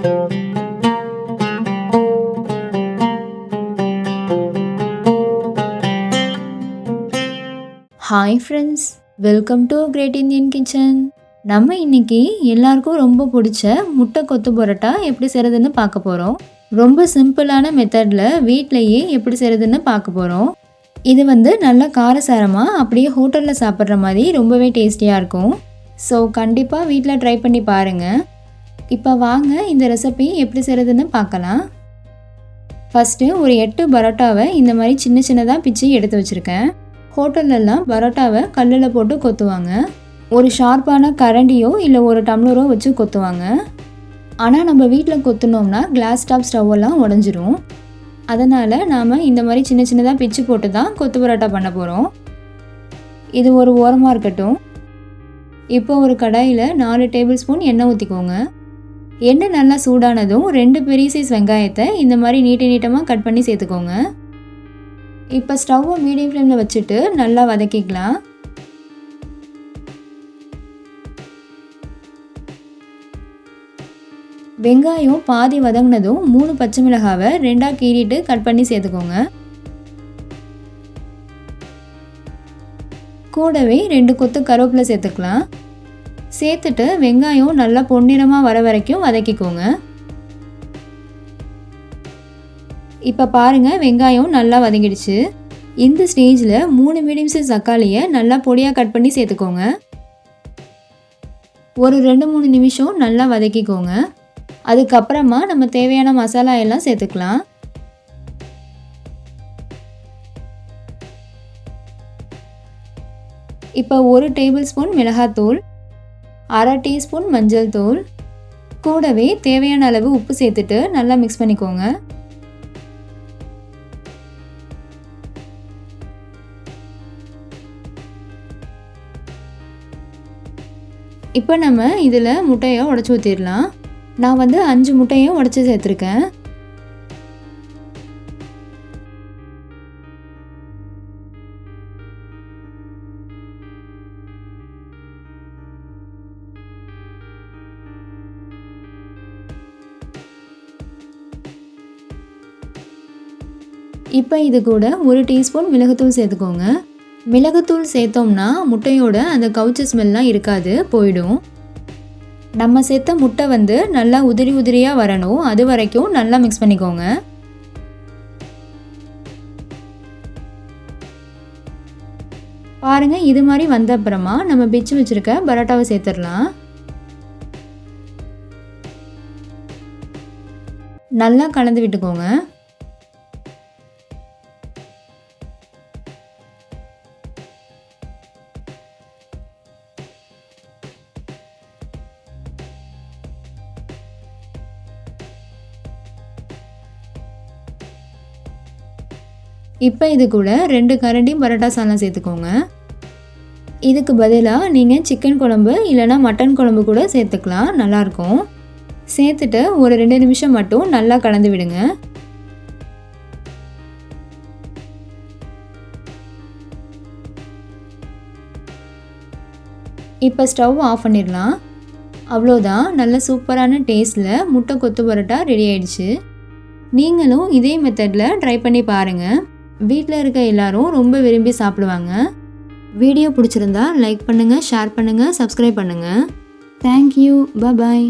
Hi friends, welcome to great Indian kitchen. நம்ம இன்னைக்கு எல்லாருக்கும் ரொம்ப பிடிச்ச முட்டை கொத்து பரோட்டா எப்படி செய்கிறதுன்னு பார்க்க போகிறோம். ரொம்ப சிம்பிளான மெத்தடில் வீட்டிலையே எப்படி செய்கிறதுன்னு பார்க்க போகிறோம். இது நல்ல காரசாரமாக அப்படியே ஹோட்டலில் சாப்பிட்ற மாதிரி ரொம்பவே டேஸ்டியாக இருக்கும். ஸோ கண்டிப்பாக வீட்டில் ட்ரை பண்ணி பாருங்கள். இப்போ வாங்க இந்த ரெசிபி எப்படி செய்கிறதுன்னு பார்க்கலாம். ஃபஸ்ட்டு ஒரு 8 பரோட்டாவை இந்த மாதிரி சின்ன சின்னதாக பிச்சு எடுத்து வச்சுருக்கேன். ஹோட்டல்லலாம் பரோட்டாவை கல்லில் போட்டு கொத்துவாங்க. ஒரு ஷார்ப்பான கரண்டியோ இல்லை ஒரு டம்ளரோ வச்சு கொத்துவாங்க. ஆனால் நம்ம வீட்டில் கொத்துனோம்னா கிளாஸ் டாப் ஸ்டவ்வெல்லாம் உடஞ்சிரும். அதனால் நாம் இந்த மாதிரி சின்ன சின்னதாக பிச்சு போட்டு தான் கொத்து பரோட்டா பண்ண போகிறோம். இது ஒரு ஓரமாக இருக்கட்டும். இப்போ ஒரு கடாயில் 4 டேபிள் ஸ்பூன் எண்ணெய் ஊற்றிக்கோங்க. எண்ணெய் நல்லா சூடானதும் 2 பெரிய சைஸ் வெங்காயத்தை இந்த மாதிரி நீட்டமாக கட் பண்ணி சேர்த்துக்கோங்க. இப்போ ஸ்டவ்வை மீடியம் ஃப்ளேமில் வச்சுட்டு நல்லா வதக்கிக்கலாம். வெங்காயம் பாதி வதங்கினதும் 3 பச்சை மிளகாவை 2ஆக கீறிட்டு கட் பண்ணி சேர்த்துக்கோங்க. கூடவே 2 கொத்து கருவேப்பிலை சேர்த்துக்கலாம். சேர்த்துட்டு வெங்காயம் நல்லா பொன்னிறமாக வர வரைக்கும் வதக்கிக்கோங்க. இப்போ பாருங்கள், வெங்காயம் நல்லா வதங்கிடுச்சு. இந்த ஸ்டேஜில் 3 மீடியம் சைஸ் தக்காளியை நல்லா பொடியாக கட் பண்ணி சேர்த்துக்கோங்க. ஒரு 2-3 நிமிஷம் நல்லா வதக்கிக்கோங்க. அதுக்கப்புறமா நம்ம தேவையான மசாலா எல்லாம் சேர்த்துக்கலாம். இப்போ 1 டேபிள் ஸ்பூன் மிளகாத்தூள், 1/2 டீஸ்பூன் மஞ்சள் தூள், கூடவே தேவையான அளவு உப்பு சேர்த்துட்டு நல்லா மிக்ஸ் பண்ணிக்கோங்க. இப்போ நம்ம இதில் முட்டையை உடச்சி ஊற்றிடலாம். நான் 5 முட்டையை உடச்சி சேர்த்துருக்கேன். இப்போ இது கூட 1 டீஸ்பூன் மிளகுத்தூள் சேர்த்துக்கோங்க. மிளகுத்தூள் சேர்த்தோம்னா முட்டையோட அந்த கவுச்சி ஸ்மெல்லாம் இருக்காது, போயிடும். நம்ம சேர்த்த முட்டை நல்லா உதிரி உதிரியாக வரணும். அது வரைக்கும் நல்லா மிக்ஸ் பண்ணிக்கோங்க. பாருங்கள், இது மாதிரி வந்த அப்புறமா நம்ம பிச்சு வச்சுருக்க பரோட்டாவை சேர்த்துடலாம். நல்லா கலந்து விட்டுக்கோங்க. இப்போ இது கூட 2 கரண்டி பரோட்டா சால்னா சேர்த்துக்கோங்க. இதுக்கு பதிலாக நீங்கள் சிக்கன் குழம்பு இல்லைனா மட்டன் குழம்பு கூட சேர்த்துக்கலாம், நல்லாயிருக்கும். சேர்த்துட்டு ஒரு 2 நிமிஷம் மட்டும் நல்லா கலந்து விடுங்க. இப்போ ஸ்டவ் ஆஃப் பண்ணிடலாம். அவ்வளோதான், நல்ல சூப்பரான டேஸ்ட்டில் முட்டை கொத்து பரோட்டா ரெடி ஆயிடுச்சு. நீங்களும் இதே மெத்தடில் ட்ரை பண்ணி பாருங்கள். வீட்டில் இருக்க எல்லாரும் ரொம்ப விரும்பி சாப்பிடுவாங்க. வீடியோ பிடிச்சிருந்தா லைக் பண்ணுங்கள், ஷேர் பண்ணுங்கள், சப்ஸ்கிரைப் பண்ணுங்கள். தேங்க்யூ, பாய்.